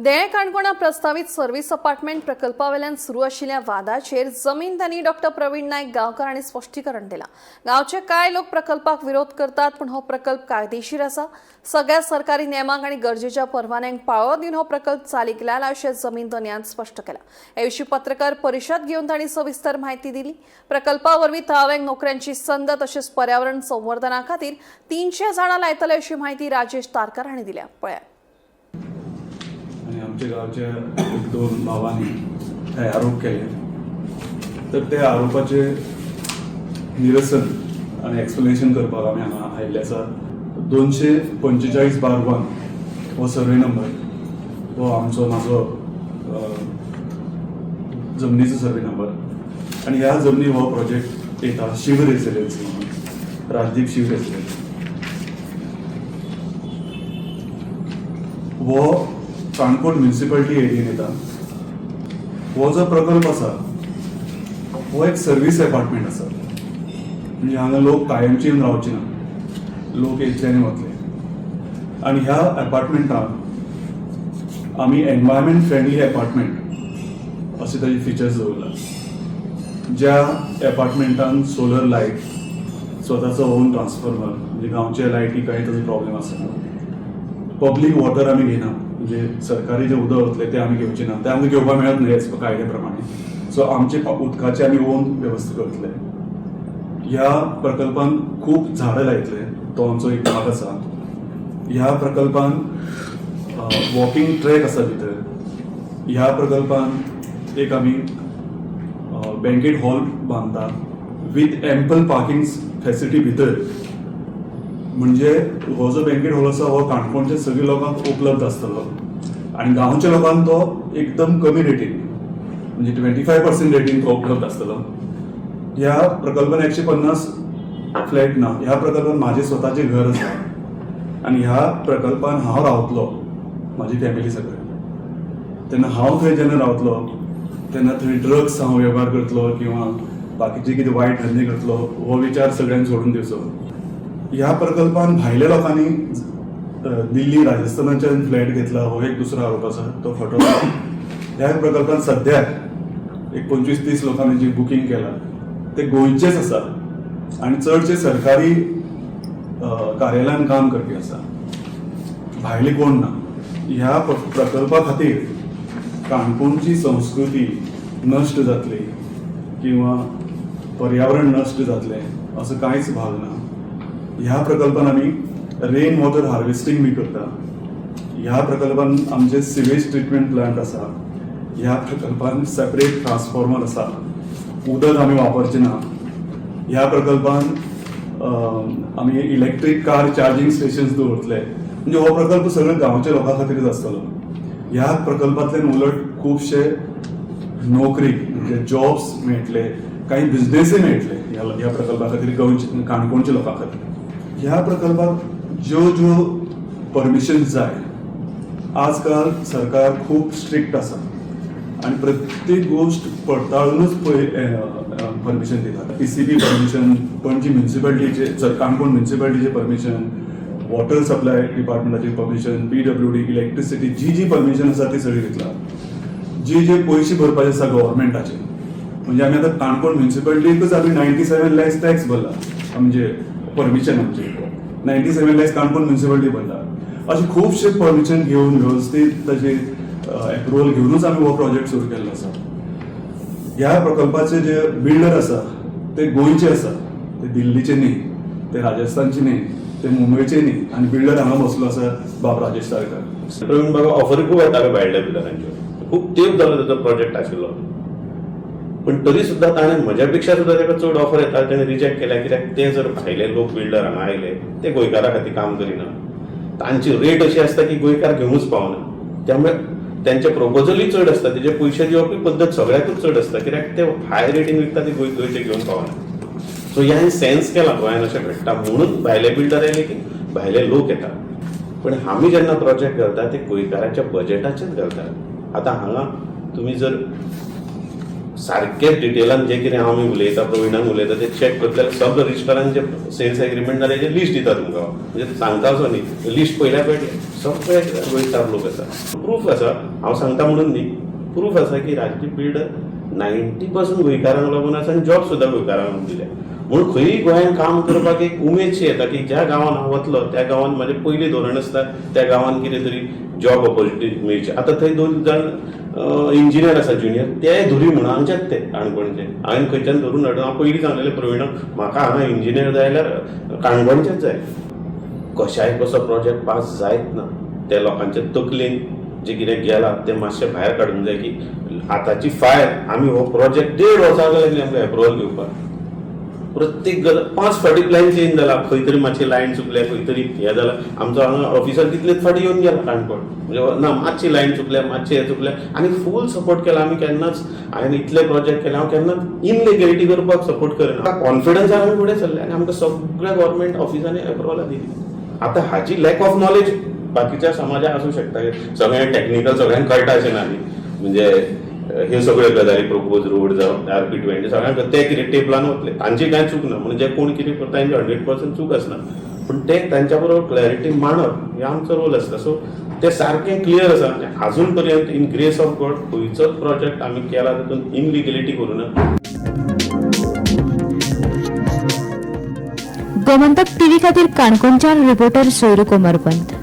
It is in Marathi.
देणे काणकोणा प्रस्तावित सर्व्हिस अपार्टमेंट प्रकल्पावेल्यान सुरू आशिल्ल्या वादाचेर जमीन त्यांनी डॉ प्रवीण नाईक गांवकार हांणी स्पश्टीकरण दिलां। गांवचे कांय लोक प्रकल्पाक विरोध करतात, पण हो प्रकल्प कायदेशीर आसा। सगळ्या सरकारी नेमांक आनी गरजेच्या परवान्यांक पाळो दिवन हो प्रकल्प चालीक लायला अशें जमीन तज्ञान स्पश्ट केलां। हे विशीं पत्रकार परिशद घेवन तांणी सविस्तर म्हायती दिली। प्रकल्पा वरवीं थळाव्यांक नोकऱ्यांची संद तशेंच पर्यावरण संवर्धना खातीर 300 झाडां लायतले अशी माहिती राजेश तारकर हांणी दिल्या। पळयात। आमच्या गावच्या दोन भावांनी हे आरोप केले, तर ते आरोपाचे निरसन आणि एक्सप्लेनेशन करपाक आमी हांगा आयिल्ले आसा। 245/1 हो सर्वे नंबर, तो म्हाजो जमनीचो सर्वे नंबर, आणि ह्या जमनी हो प्रोजेक्ट येता शिव रेसिडेन्सी, राजदीप शिव रेसिडेन्सी। हो काणकोण म्युनिसिपालिटी एरियेन येता। हो जो प्रकल्प आसा हो एक सर्व्हिस अपार्टमेंट आसा, म्हणजे हांगा लोक कायमचीन रावचे ना, लोक येतले आनी वतले। आणि ह्या अपार्टमेंटाक आमी एनवायरमेंट फ्रेंडली अपार्टमेंट असे ताजे फिचर्स दवरला। ज्या अपार्टमेंटान सोलर लायट, स्वताचो ओन ट्रान्सफॉर्मर, म्हणजे गांवच्या लायटीक काही ताजो प्रॉब्लेम आसना। पब्लीक वॉटर आमी घेना, म्हणजे सरकारी जे उदक वतले ते आमी घेवचे ना, ते आमकां घेवपाक मेळत न्हय कायदे प्रमाणे। सो आमचे उदकाचे आमी ओन वेवस्था करतले। ह्या प्रकल्पान खूब झाडां लायतले, तो आमचो एक भाग आसा। ह्या प्रकल्पान वॉकिंग ट्रॅक आसा भितर। ह्या प्रकल्पान एक आमी बँकेट हॉल बांदता विथ एम्पल पार्किंग फॅसिलिटी भितर। म्हणजे हो जो बँकेट हॉल आसा हो काणकोणच्या सगळ्या लोकांक उपलब्ध आसतलो, आणि गांवच्या लोकांक तो एकदम कमी रेटीन, म्हणजे 25% रेटीन तो उपलब्ध आसतलो। ह्या प्रकल्पान 150 फ्लॅट ना। ह्या प्रकल्पान माझे स्वताचे घर आसा, आणि ह्या प्रकल्पान हांव रावतलो, माझी फॅमिली सगळी। तेन्ना हांव थंय जेन्ना रावतलो तेन्ना थंय ड्रग्स हांव वेव्हार करतलो किंवा बाकीचे कितें वायट धंदे करतलो, हो विचार सगळ्यांक सोडून दिवचो। ह्या प्रकल्पान भायल्या लोकांनी दिल्ली, राजस्थानाच्यान फ्लॅट घेतला, हो एक दुसरो आरोप आसा, तो खोटो। ह्या प्रकल्पान सद्याक एक 25-30 लोकांनी जी बुकींग केला ते गोंयचेच आसा, आणि चडशे सरकारी कार्यालयान काम करपी आसा, भायले कोण ना। ह्या प्रकल्पा खातीर काणकोणची संस्कृती नश्ट जातली किंवा पर्यावरण नश्ट जातले असं कांयच भाग ना। ह्या प्रकल्पान आमी रेन वॉटर हार्वेस्टिंग बी करता। ह्या प्रकल्पान आमचे सिवेज ट्रीटमेंट प्लांट आसा। ह्या प्रकल्पान सेपरेट ट्रान्सफॉर्मर आसा, उदक आमी वापरचे ना। ह्या प्रकल्पान आमी इलेक्ट्रीक कार चार्जिंग स्टेशन्स दवरतले, म्हणजे हो प्रकल्प सगळ्या गांवच्या लोकां खातीरच आसतलो। ह्या प्रकल्पांतल्यान उलट खुबशे नोकरी, म्हणजे जॉब्स मेळटले, काही बिझनेसय मेळटले ह्या प्रकल्पा खातीर काणकोणच्या लोकां खातीर। ह्या प्रकल्पाक ज्यो परमिशन जाय, आजकाल सरकार खूप स्ट्रिक्ट आसा, आणि प्रत्येक गोष्ट पडताळूनच परमिशन दिता। PCB परमिशन, पणजी म्युनिसिपालिटीचे, काणकोण म्युनिसिपालिटीचे परमिशन, वॉटर सप्लाय डिपार्टमेंटाची परमिशन, PWD, इलेक्ट्रिसिटी, जी परमिशन आसा ती सगळी घेतला। जे पयशे भरपाचे आसा गव्हर्मेंटाचे, म्हणजे आमी आतां काणकोण म्युनिसिपालिटीकच आमी 97 लॅक्स टॅक्स भरला, म्हणजे परमिशन आमचे 97 लॅक्स काणकोण म्युनिसिपालिटी भरला। अशें खुबशे परमिशन घेवन वेवस्थीत ताचे अप्रुवल घेवनूच आमी हो प्रोजेक्ट सुरू केल्लो आसा। ह्या प्रकल्पाचे जे बिल्डर आसा ते गोंयचे आसा, ते दिल्लीचे न्ही, ते राजस्थानचे न्ही, ते मुंबयचे न्ही, आणि बिल्डर हांगा बसलो आसा बाब राजेश तारकर। प्रवीण बाबा ऑफर खूप येताल्यो भायल्या बिल्डरांच्यो, खूप तेंप जालो ताचो प्रोजेक्ट आशिल्लो, पण तरी सुद्धा ताणें म्हज्या सुद्धा ताका चड ऑफर येता ताणें रिजेक्ट केल्या। कित्याक ते जर भायले लोक बिल्डर हांगा आयले, ते गोंयकारा खातीर काम करिना, तांची रेट अशी आसता की गोंयकार घेवूंच पावना। त्यामुळे त्यांचे प्रपोजलूय चड आसता, तेजे पयशे दिवपूय पद्दत सगळ्याकूच चड आसता, कित्याक ते हाय रेटीन विकता ते गोंयचे घेवन पावना। सो ह्या सेन्स केला गोंयान अशें घडटा, म्हणून भायले बिल्डर येले की भायले लोक येतात। पण आमी जेन्ना प्रोजेक्ट घालता ते गोंयकाराच्या बजेटाचेच घालतात। आतां हांगा तुमी जर सारकेच डिटेलान जे कितें आमी उलयता प्रविणान उलयता ते चॅक करतले सब रजिस्टरान जे सेल्स एग्रीमेंट जाले तेजे लिस्ट दिता तुमकां म्हणजे सांगता असो न्ही लिस्ट पयल्या पेटले सगळे गोंयकार लोक आसा प्रूफ आसा हांव सांगता म्हणून न्ही प्रूफ आसा की राजदीप बिल्डर 90% गोंयकारांक लागून आसा आनी जॉब सुद्दां गोंयकारांक दिले म्हणून खंयी गोंयांत काम करपाक एक उमेदशी येता की ज्या गांवांत हांव वतलो त्या गांवांत म्हाजें पयलीं धोरण आसता त्या गांवांत कितें तरी जॉब ऑपॉर्च्युनिटी मेळची आतां थंय 2 जाण इंजिनियर आसा ज्युनियर ते धुरी म्हणून आमचेच ते काणकोणचे हांवें खंयच्यान धरून हाडून हांव पयलीं सांगलेलें प्रवीण म्हाका हांगा इंजिनियर जाय जाल्यार काणकोणचेच जाय कशाय कसो प्रोजेक्ट पास जायत ना त्या लोकांच्या तकलेन जे कितें गेलां तें मातशें भायर काडूंक जाय की आतांची फायल आमी हो प्रोजेक्ट 1.5 वर्सां लागली आमकां एप्रुवल घेवपाक प्रत्येक गजाल 5 फावटी प्लॅन चेंज जाला खंय तरी मातशी लायन चुकल्या खंय तरी हें जालां आमचो हांगा ऑफिसर तितलेच फावटी येवन गेला काणकोण म्हणजे ना मातशी लायन चुकल्या मातशें हें चुकलें आनी फूल सपोर्ट केला आमी केन्नाच हांवें इतले प्रोजेक्ट केले हांव केन्नाच इनलिगलिटी करपाक सपोर्ट करिना कॉन्फिडन्सान आमी फुडें सरले आनी आमकां सगळ्या गव्हर्मेंट ऑफिसांनी एप्रुवलां दिली आतां हाची लॅक ऑफ नॉलेज बाकीच्या समाजाक आसूं शकता सगळें टेक्निकल सगळ्यांक कळटा अशें ना न्ही म्हणजे ह्यो सगळ्यो गजाली प्रपोज रोड जावं RP20 सगळ्यांक ते कितें टेबलान वतले तांची कांय चूक ना म्हणजे जे कोण कितें करता तांची 100% चूक आसना पूण ते तांच्या बरोबर क्लॅरिटी मांडप हे आमचो रोल आसता सो ते सारकें क्लियर आसा आनी आजून पर्यंत इन ग्रेस ऑफ गॉड खंयचोच प्रोजेक्ट आमी केला तातूंत इनलिगलिटी करूना गोमंतक टीव्ही खातीर काणकोणच्यान रिपोर्टर सोयरू कोमरपंत.